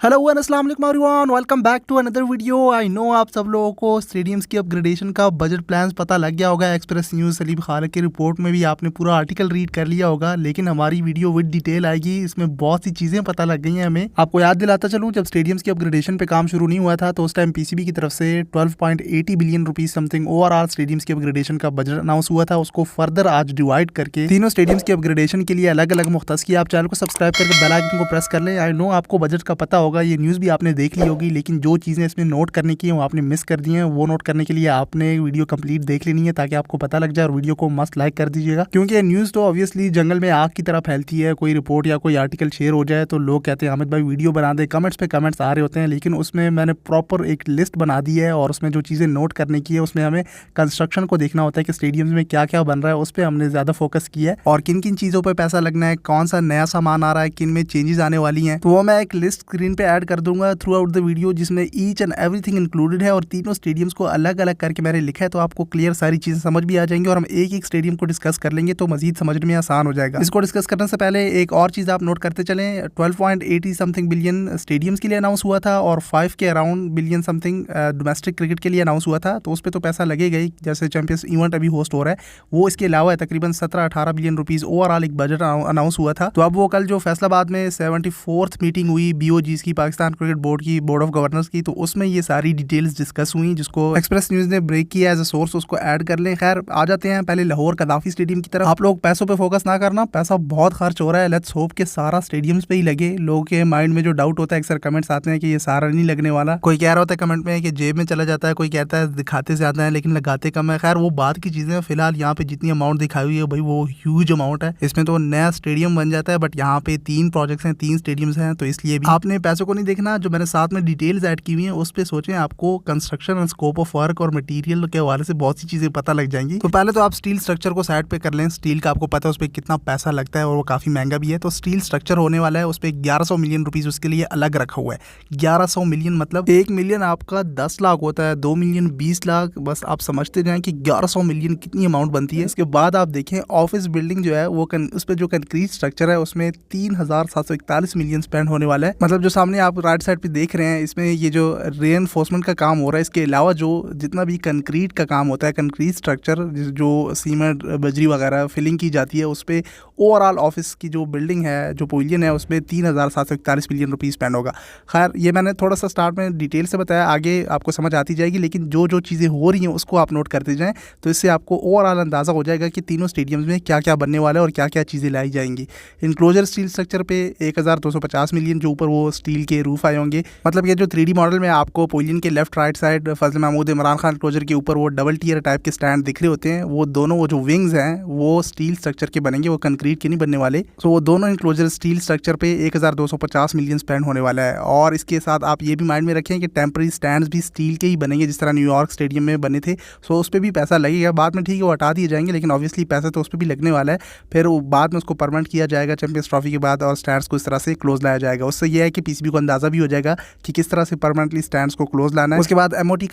Hello and अस्सलाम वालेकुम everyone, welcome back to another video. I know आप सब लोगों को स्टेडियम्स की अपग्रेडेशन का बजट प्लान्स पता लग गया होगा। एक्सप्रेस न्यूज़ सलीम खालिक की रिपोर्ट में भी आपने पूरा आर्टिकल रीड कर लिया होगा, लेकिन हमारी वीडियो विद डिटेल आएगी। इसमें बहुत सी चीज़ें पता लग गई हैं हमें। आपको याद दिलाता चलूँ, जब स्टेडियम्स की अपग्रेडेशन पे काम शुरू नहीं हुआ था तो उस टाइम पीसीबी की तरफ से 12.80 billion rupees something overall stadiums की अपग्रेडेशन का बजट अनाउंस हुआ था। उसको फर्दर आज डिवाइड करके तीनों स्टेडियम्स की अपग्रेडेशन के लिए अलग अलग मुख्तस किया। आप चैनल को सब्सक्राइब करके बेल आइकन को प्रेस कर लें। आई नो आपको बजट का पता होगा, ये न्यूज़ भी आपने देख ली होगी, लेकिन जो चीज़ें इसमें नोट करने की हैं वो आपने मिस कर दी हैं। वो नोट करने के लिए आपने वीडियो कंप्लीट देख लेनी है ताकि आपको पता लग जाए, और वीडियो को मस्त लाइक कर दीजिएगा, क्योंकि ये न्यूज़ तो ऑब्वियसली जंगल में आग की तरह फैलती है। कोई रिपोर्ट या कोई आर्टिकल शेयर हो जाए तो लोग कहते हैं हामिद भाई वीडियो बना दे, कमेंट्स पे कमेंट्स आ रहे होते हैं, लेकिन उसमें मैंने प्रॉपर एक लिस्ट बना दी है और उसमें जो चीज़ें नोट करने की है उसमें हमें कंस्ट्रक्शन को देखना होता है कि स्टेडियम्स में क्या क्या बन रहा है। उस पर हमने ज़्यादा फोकस किया है और किन किन चीज़ों पर पैसा लगना है, कौन सा नया सामान आ रहा है, किन में चेंजेस आने वाली हैं, तो वो मैं एक लिस्ट स्क्रीन पे ऐड कर दूंगा थ्रू आउट द वीडियो, जिसमें ईच एंड एवरीथिंग इंक्लूडेड है। और तीनों स्टेडियम्स को अलग अलग करके मैंने लिखा है, तो आपको क्लियर सारी चीज़ें समझ भी आ जाएंगी और हम एक एक स्टेडियम को डिस्कस कर लेंगे तो मजीद समझने में आसान हो जाएगा। इसको डिस्कस करने से पहले एक और चीज़ आप नोट करते चलें, 12.80 समथिंग बिलियन स्टेडियम्स के लिए अनाउंस हुआ था और 5 के around billion something domestic cricket के लिए अनाउंस हुआ था। तो उस पर तो पैसा लगेगा ही, जैसे चैंपियंस इवेंट अभी होस्ट हो रहा है वो इसके अलावा है। तकरीबन 17-18 बिलियन रुपीज़ ओवरऑल एक बजट अनाउंस हुआ था। तो अब वो कल जो फैसलाबाद में 74th मीटिंग हुई BOGs की, पाकिस्तान क्रिकेट बोर्ड की, बोर्ड ऑफ गवर्नर्स की, तो उसमें ये सारी डिटेल्स डिस्कस हुई, जिसको एक्सप्रेस न्यूज़ ने ब्रेक किया एज अ सोर्स, उसको ऐड कर लें। खैर आ जाते हैं पहले लाहौर कदाफी स्टेडियम की तरफ। आप लोग पैसों पे फोकस ना करना, पैसा बहुत खर्च हो रहा है। लेट्स होप कि सारा स्टेडियम्स पे ही लगे। लोगों के माइंड में जो डाउट होता है, अक्सर कमेंट्स आते हैं कि ये सारा नहीं लगने वाला। कोई कह रहा होता है कमेंट में कि जेब में चला जाता है, कोई कहता है दिखाते ज्यादा है लेकिन लगाते कम है। खैर वो बात की चीज़ें, फिलहाल यहाँ पे जितनी अमाउंट दिखाई हुई है भाई वो ह्यूज अमाउंट है। इसमें तो नया स्टेडियम बन जाता है, बट यहाँ पे 3 प्रोजेक्ट्स हैं, 3 स्टेडियम्स हैं, तो इसलिए भी आपने पैसों को नहीं देखना। जो मैंने साथ में डिटेल्स ऐड की हुई है उस पर सोचें, आपको कंस्ट्रक्शन और स्कोप ऑफ वर्क और मटेरियल के हवाले से बहुत सी चीज़ें पता लग जाएंगी। तो पहले तो आप स्टील स्ट्रक्चर को साइड पे कर लें। स्टील का आपको पता है उस पर कितना पैसा लगता है और वो काफ़ी महंगा भी है। तो स्टील स्ट्रक्चर होने वाला है, उस पर 1100 मिलियन रुपीज़ उसके लिए अलग रखा हुआ है। 1100 मिलियन मतलब 1 मिलियन आपका 10 लाख होता है, 2 मिलियन 20 लाख, बस आप समझते जाएं कि 1100 मिलियन कितनी अमाउंट बनती है। इसके बाद आप देखें ऑफिस बिल्डिंग जो है वो उस पर जो कंक्रीट स्ट्रक्चर है उसमें 3741 मिलियन स्पेंड होने वाला है। मतलब जो सामने आप राइट साइड पे देख रहे हैं, इसमें ये जो रीइंफोर्समेंट का काम हो रहा है, इसके अलावा जो जितना भी कंक्रीट का काम होता है, कंक्रीट स्ट्रक्चर जो सीमेंट बजरी वगैरह फिलिंग की जाती है, उस पर ओवरऑल ऑफिस की जो बिल्डिंग है, जो पवेलियन है, उस पर 3741 मिलियन रुपीज़ स्पेंड होगा। खैर ये मैंने थोड़ा सा स्टार्ट में डिटेल से बताया, आगे आपको समझ आती जाएगी, लेकिन जो जो चीज़ें हो रही हैं उसको आप नोट करते जाएँ, तो इससे आपको ओवरऑल अंदाज़ा हो जाएगा कि तीनों स्टेडियम्स में क्या क्या बनने वाला है और क्या क्या चीज़ें लाई जाएंगी। इनक्लोजर स्टील स्ट्रक्चर पे 1250 मिलियन, जो ऊपर वो स्टील के रूफ आए होंगे। मतलब ये जो 3D मॉडल में आपको पवेलियन के लेफ्ट राइट साइड फजल महमूद इमरान खान क्लोजर के ऊपर वो डबल टियर टाइप के स्टैंड दिख रहे होते हैं, वो दोनों वो जो विंग्स हैं वो स्टील स्ट्रक्चर के बनेंगे, वो कंक्रीट के नहीं बनने वाले। तो वो दोनों इनक्लोजर स्टील स्ट्रक्चर पे 1250 मिलियन स्पेंड होने वाला है। और इसके साथ आप ये भी माइंड में रखें कि टेम्पररी स्टैंड्स भी स्टील के ही बनेंगे, जिस तरह न्यूयॉर्क स्टेडियम में बने थे। सो उस पर भी पैसा लगेगा, बाद में ठीक है वो हटा दिए जाएंगे, लेकिन ऑब्वियसली पैसा तो उस पर भी लगने वाला है। फिर बाद में उसको परमानेंट किया जाएगा चैंपियंस ट्रॉफी के बाद, और स्टैंड्स को इस तरह से क्लोज लाया जाएगा। उससे यह है कि पीसीबी को अंदाज़ा भी हो जाएगा कि किस तरह से परमानेंटली स्टैंड्स को क्लोज लाना है। उसके बाद MOT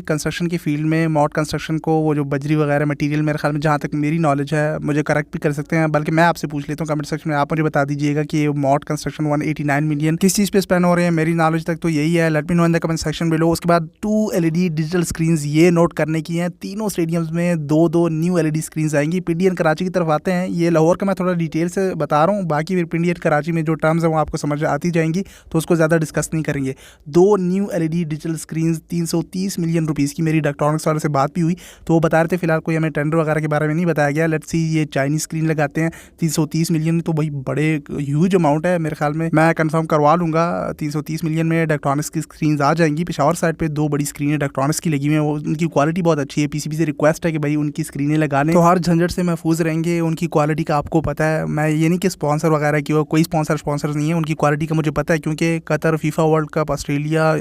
कंस्ट्रक्शन की फील्ड में मॉड कंस्ट्रक्शन को, वो जो बजरी वगैरह मटेरियल, मेरे ख्याल में जहाँ तक मेरी नॉलेज है, मुझे करेक्ट भी कर सकते हैं, बल्कि मैं आपसे पूछ लेता हूँ कमेंट सेक्शन में, आप मुझे बता दीजिएगा कि मॉड कंस्ट्रक्शन 189 मिलियन किस चीज़ पे स्पेंड हो रहे हैं। मेरी नॉलेज तक तो यही है, let me know in the comment section below. उसके बाद 2 LED डिजिटल स्क्रीन ये नोट करने की हैं, तीनों स्टेडियम्स में 2-2 न्यू LED स्क्रीन आएंगी। PDN कराची की तरफ आते हैं, ये लाहौर का मैं थोड़ा डिटेल से बता रहा हूँ, बाकी फिर PDN कराची में जो टर्म्स है वो आपको समझ आती जाएंगी, तो उसको ज़्यादा डिस्कस नहीं करेंगे। 2 new LED digital screen 330 million rupees की। मेरी इलेक्ट्रॉनिक्स वाले से बात भी हुई तो वो बता रहे थे, फिलहाल कोई हमें टेंडर वगैरह के बारे में नहीं बताया गया। लेट्स सी, ये चाइनीज़ स्क्रीन लगाते हैं 330 मिलियन, तो भाई बड़े ह्यूज अमाउंट है। मेरे ख्याल में मैं कंफर्म करवा लूँगा, 330 मिलियन में इलेक्ट्रॉनिक्स की स्क्रीन आ जाएंगी। पेशावर साइड पे 2 बड़ी स्क्रीनें इलेक्ट्रॉनिक्स की लगी हुई हैं, वो उनकी क्वालिटी बहुत अच्छी है। पीसीबी से रिक्वेस्ट है कि भाई उनकी स्क्रीनें लगा लें, तो हर झंझट से महफूज रहेंगे। उनकी क्वालिटी का आपको पता है, मैं ये नहीं कि स्पॉन्सर वगैरह की हो, कोई स्पॉन्सर नहीं है, उनकी क्वालिटी का मुझे पता है, क्योंकि Qatar, FIFA world cup, Australia,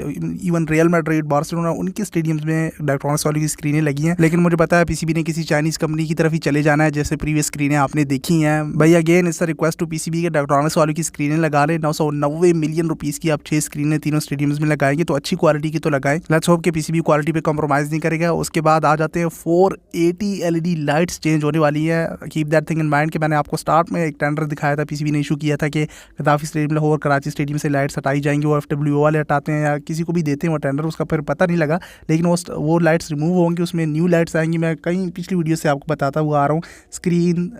even real Madrid, Barcelona, उनकी स्टेडियम्स में इलेक्ट्रॉनिक्स वाली की स्क्रीनें लगी हैं। लेकिन मुझे पता है पीसीबी ने किसी चाइनीज़ कंपनी की तरफ ही चले जाना है, जैसे प्रीवियस स्क्रीनें आपने देखी हैं भाई। Again it's a request to PCB के टेक्ट्रॉनिक्स वालों की स्क्रीनें लगा लें। 990 मिलियन रुपीस की आप 6 स्क्रीनें तीनों स्टेडियम्स में लगाएंगे तो अच्छी क्वालिटी की तो लगाएं। लेट्स होप कि पीसीबी क्वालिटी पे कॉम्प्रोमाइज़ नहीं करेगा। उसके बाद आ जाते हैं 480 LED लाइट्स चेंज होने वाली है। Keep that thing in mind कि मैंने आपको स्टार्ट में एक टेंडर दिखाया था, पीसीबी ने इशू किया था कि Gaddafi stadium Lahore Karachi stadium से लाइट्स हटाई जाएंगी। वो FWO वाले हटाते हैं या किसी को भी देते हैं वो टेंडर, उसका फिर पता नहीं लगा, लेकिन वो लाइट्स रिमूव होंगी, उसमें न्यू लाइट्स आएंगी। मैं कई पिछली वीडियो से आपको बताता हुआ आ रहा हूँ। Screen,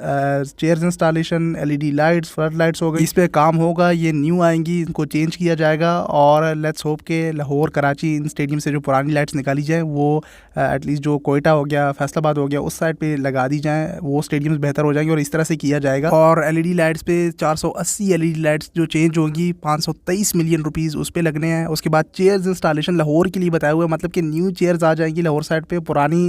chairs installation, LED lights, flood lights हो गई, इस पर काम होगा, ये न्यू आएंगी, इनको चेंज किया जाएगा। और लेट्स होप के लाहौर कराची इन स्टेडियम से जो पुरानी लाइट्स निकाली जाए वो एटलीस्ट जो कोयटा हो गया, फैसलाबाद हो गया, उस साइड पे लगा दी जाएँ, वो स्टेडियम्स बेहतर हो जाएंगे और इस तरह से किया जाएगा। और LED लाइट्स पे 480 LED लाइट्स जो चेंज होंगी, 523 मिलियन रुपीज़ उस पर लगने हैं। उसके बाद चेयर्स इंस्टॉलेशन लाहौर के लिए बताया हुआ है, मतलब कि न्यू चेयर्स आ जाएंगी लाहौर साइड पे। पुरानी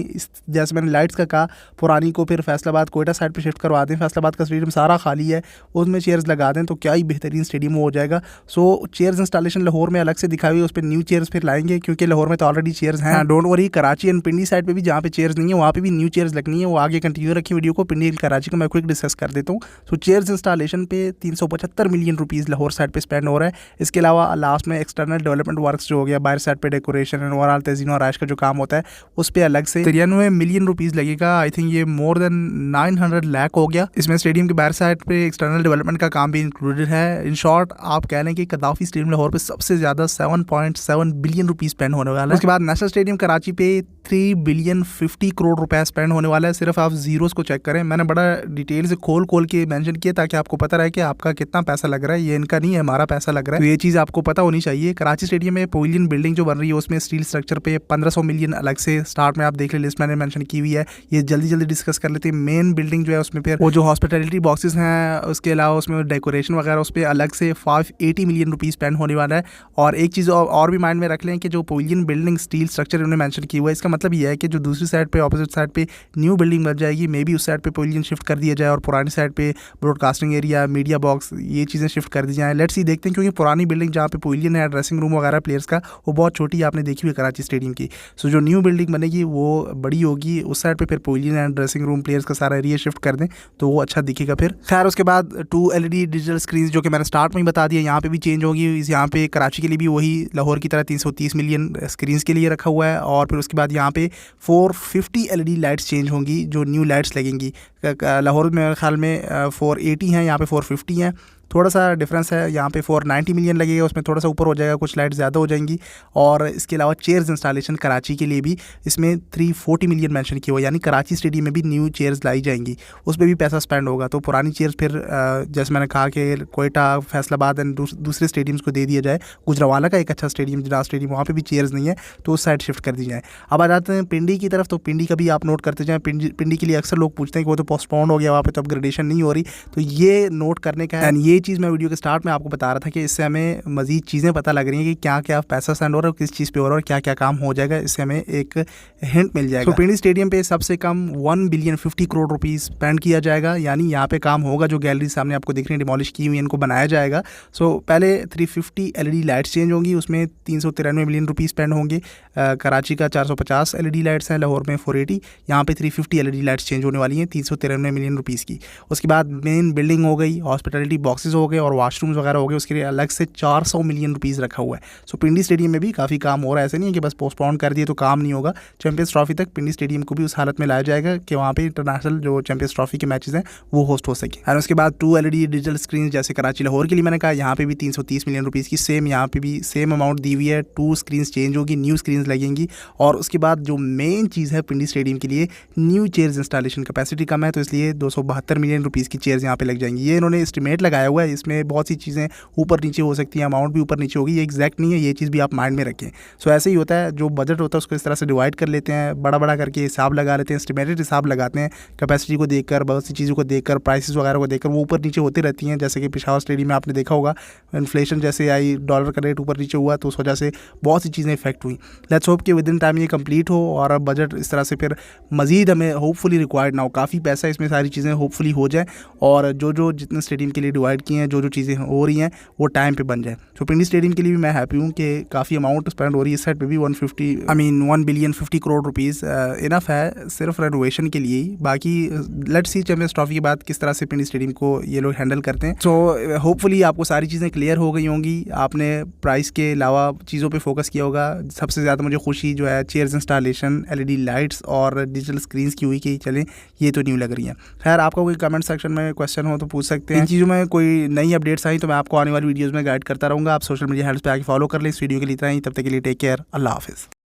जैसे मैंने लाइट्स का कहा, पुरानी को फिर फैसलाबाद कोयटा साइड पे शिफ्ट करवा दें। फैसलाबाद का स्टेडियम सारा खाली है, उसमें चेयर्स लगा दें तो क्या ही बेहतरीन स्टेडियम हो जाएगा। सो चेयर्स इंस्टॉलेशन लाहौर में अलग से दिखाई हुई, उस पर न्यू चेयर्स फिर लाएंगे क्योंकि लाहौर में तो ऑलरेडी चेयर्स हैं। Don't worry, Karachi and Pindi side पे भी जहाँ पे चेयर्स नहीं है वहाँ पे भी न्यू चेयर्स लगनी है। वो आगे कंटिन्यू रखी वीडियो को, पिंडी एंड कराची का मैं क्विक डिस्कस कर देता हूँ। सो चेयर्स इंस्टॉलेशन पे 375 मिलियन रुपीज़ लाहौर साइड पे स्पेंड हो रहा है। इसके अलावा लास्ट में एक्सटर्नल डेवलपमेंट वर्क्स जो हो गया, बाहर साइड पे डेकोरेशन एंड ओवरऑल तज़ीन और आराइश का जो काम होता है उस पर अलग से 93 मिलियन रुपीज़ लगेगा। आई थिंक ये मोर देन 900 लाख हो गया। इसमें स्टेडियम के बाहर साइड पे एक्सटर्नल डेवलपमेंट का काम भी इंक्लूडेड है। इन शॉर्ट आप कह लें कि गद्दाफी स्टेडियम लाहौर पे सबसे ज़्यादा 7.7 बिलियन रुपीज़ स्पेंड होने वाला है। उसके बाद नेशनल स्टेडियम कराची पे 3 बिलियन 50 करोड़ रुपए स्पेंड होने वाला है। सिर्फ आप जीरोस को चेक करें, मैंने बड़ा डिटेल से खोल के मेंशन किया ताकि आपको पता रहे कि आपका कितना पैसा लग रहा है। ये इनका नहीं है, हमारा पैसा लग रहा है, तो ये चीज़ आपको पता होनी चाहिए। कराची स्टेडियम में पवेलियन बिल्डिंग जो बन रही है उसमें स्टील स्ट्रक्चर पे 1500 मिलियन अलग से स्टार्ट में आप देख ले, लिस्ट मैंने मेंशन की हुई है। ये जल्दी डिस्कस कर लेते हैं। मेन बिल्डिंग जो है उसमें फिर वो जो हॉस्पिटैलिटी बॉक्सेस हैं, उसके अलावा उसमें डेकोरेशन वगैरह, उस पर अलग से 580 मिलियन रुपीज़ स्पेंड होने वाला है। और एक चीज़ और भी माइंड में रख लें कि जो पवेलियन बिल्डिंग स्टील स्ट्रक्चर उन्होंने मेंशन की हुआ है, इसका मतलब ये है कि जो दूसरी साइड पे ऑपोजिट साइड पे न्यू बिल्डिंग बन जाएगी, मे बी उस साइड पे पवेलियन शिफ्ट कर दिया जाए और पुरानी साइड पे ब्रॉडकास्टिंग एरिया, मीडिया बॉक्स, ये चीज़ें शिफ्ट कर दी जाएँ। लेट्स सी, देखते हैं, क्योंकि पुरानी बिल्डिंग जहाँ पे पवेलियन है, ड्रेसिंग रूम वगैरह प्लेयर्स का, वो बहुत छोटी है, आपने देखी हुई कराची स्टेडियम की। सो जो न्यू बिल्डिंग बनेगी वो बड़ी होगी, उस साइड पे फिर pavilion and dressing room players का सारा एरिया शिफ्ट कर दें तो वो अच्छा दिखेगा फिर। खैर उसके बाद 2 LED डिजिटल स्क्रीन जो कि मैंने स्टार्ट में ही बता दिया, यहाँ पे भी चेंज होगी। यहाँ पे कराची के लिए भी वही लाहौर की तरह 330 मिलियन स्क्रीन के लिए रखा हुआ है। और फिर उसके बाद यहाँ पे 450 LED लाइट्स चेंज होंगी, जो न्यू लाइट्स लगेंगी। लाहौर में मेरे ख्याल में 480 हैं, यहाँ पे 450 हैं, थोड़ा सा डिफरेंस है। यहाँ पे 490 मिलियन लगेगा, उसमें थोड़ा सा ऊपर हो जाएगा, कुछ लाइट ज़्यादा हो जाएंगी। और इसके अलावा चेयर्स इंस्टॉलेशन कराची के लिए भी इसमें 340 मिलियन मेंशन किया हुआ, यानी कराची स्टेडियम में भी न्यू चेयर्स लाई जाएंगी, उस पर भी पैसा स्पेंड होगा। तो पुरानी चेयर्स फिर जैसे मैंने कहा कि कोयटा, फैसलाबाद एंड दूसरे स्टेडियम्स को दे दिया जाए। गुजरावाला का एक अच्छा स्टेडियम, जिना स्टेडियम, वहाँ पर भी चेयर्स नहीं है तो उस साइड शिफ्ट कर दी जाए। अब आ जाते हैं पिंडी की तरफ, तो पिंडी का भी आप नोट करते जाएँ। पिंडी के लिए अक्सर लोग पूछते हैं कि वो तो पोस्टपोन्ड हो गया, वहाँ पर तो अपग्रेडेशन नहीं हो रही, तो ये नोट करने का है। एंड ये चीज़ मैं वीडियो के स्टार्ट में आपको बता रहा था कि इससे हमें मजीद चीज़ें पता लग रही हैं कि क्या क्या पैसा स्पेंड हो रहा है, किस चीज़ पे हो रहा है और क्या क्या काम हो जाएगा, इससे हमें एक हिंट मिल जाएगा। तो पिंडी स्टेडियम पे सबसे कम 1 बिलियन 50 करोड़ रुपीज़ स्पेंड किया जाएगा, यानी यहाँ पे काम होगा। जो गैलरी सामने आपको दिख रही है डिमोलिश की हुई, इनको बनाया जाएगा। सो पहले 350 LED लाइट्स चेंज होंगी, उसमें 393 मिलियन रुपीज़ स्पेंड होंगे। कराची का 450 LED लाइट्स हैं, लाहौर में 480, यहाँ पे 350 LED लाइट्स चेंज होने वाली हैं 393 मिलियन रुपीज़ की। उसके बाद मेन बिल्डिंग हो गई, हॉस्पिटैलिटी बॉक्सेस हो गए और वाशरूम्स वगैरह हो गए, उसके लिए अलग से 400 मिलियन रुपीज़ रखा हुआ है। सो पिंडी स्टेडियम में भी काफ़ी काम हो रहा है, ऐसे नहीं है कि बस पोस्टपोन कर दिए तो काम नहीं होगा। चैंपियंस ट्रॉफी तक पिंडी स्टेडियम को भी उस हालत में लाया जाएगा कि वहाँ पे इंटरनेशनल जो चैंपियंस ट्रॉफी के मैचेस हैं वो होस्ट हो सके। और उसके बाद 2 LED डिजिटल स्क्रीन, जैसे कराची लाहौर के लिए मैंने कहा, यहाँ पे भी 330 मिलियन रुपीज़ की सेम, यहाँ पे भी सेम अमाउंट दी हुई है। 2 स्क्रीन चेंज होगी, न्यू स्क्रीन लगेंगी। और उसके बाद जो मेन चीज़ है पिंडी स्टेडियम के लिए, न्यू चेयर्स इंस्टॉलेशन, कैपेसिटी कम है तो इसलिए 272 मिलियन रुपीज़ की चेयर्स यहाँ पे लग जाएंगी। ये इन्होंने एस्टिमेट लगाया हुआ है, इसमें बहुत सी चीज़ें ऊपर नीचे हो सकती है, अमाउंट भी ऊपर नीचे होगी, ये एग्जैक्ट नहीं है, ये चीज़ भी आप माइंड में रखें। सो ऐसे ही होता है, जो बजट होता है उसको इस तरह से डिवाइड कर लेते हैं, बड़ा करके हिसाब लगा लेते हैं, एस्टिमेटेड हिसाब लगाते हैं, कैपेसिटी को देखकर, बहुत सी चीज़ों को देखकर, प्राइसेस वगैरह को देखकर, वो ऊपर नीचे होती रहती हैं। जैसे कि पेशावर स्टेडियम में आपने देखा होगा, इन्फ्लेशन जैसे आई, डॉलर का रेट ऊपर नीचे हुआ, तो उस वजह से बहुत सी चीज़ें इफेक्ट हुई। लेट्स होप कि विद इन टाइम ये कंप्लीट हो और बजट इस तरह से फिर मज़ीद हमें होपफुली रिक्वायर्ड ना हो, काफ़ी पैसा इसमें सारी चीज़ें होपफुली हो जाए। और जो जितने स्टेडियम के लिए डिवाइड स्टार्ट किए हैं, जो चीज़ें हो रही हैं वो टाइम पे बन जाए। तो पिंडी स्टेडियम के लिए भी मैं हैप्पी हूँ कि काफ़ी अमाउंट स्पेंड हो रही है इस साइड पे भी 1 बिलियन 50 करोड़ रुपीज़ इनफ है सिर्फ रेनोवेशन के लिए ही। बाकी लेट्स सी चैंपियंस ट्रॉफी के बाद किस तरह से पिंडी स्टेडियम को ये लोग हैंडल करते हैं। सो होपफुली आपको सारी चीज़ें क्लियर हो गई होंगी, आपने प्राइस के अलावा चीज़ों पे फोकस किया होगा। सबसे ज़्यादा मुझे खुशी जो है चेयर्स इंस्टॉलेशन, LED लाइट्स और डिजिटल स्क्रीन्स की हुई कि चलें ये तो न्यू लग रही हैं। खैर आपका कोई कमेंट सेक्शन में क्वेश्चन हो तो पूछ सकते हैं। इन चीज़ों में कोई नई अपडेट्स आई तो मैं आपको आने वाली वीडियोज़ में गाइड करता रहूँगा। आप सोशल मीडिया हैंडल्स पे आके फॉलो कर लें। इस वीडियो के लिए इतना ही, तब तक के लिए टेक केयर, अल्लाह हाफिज़।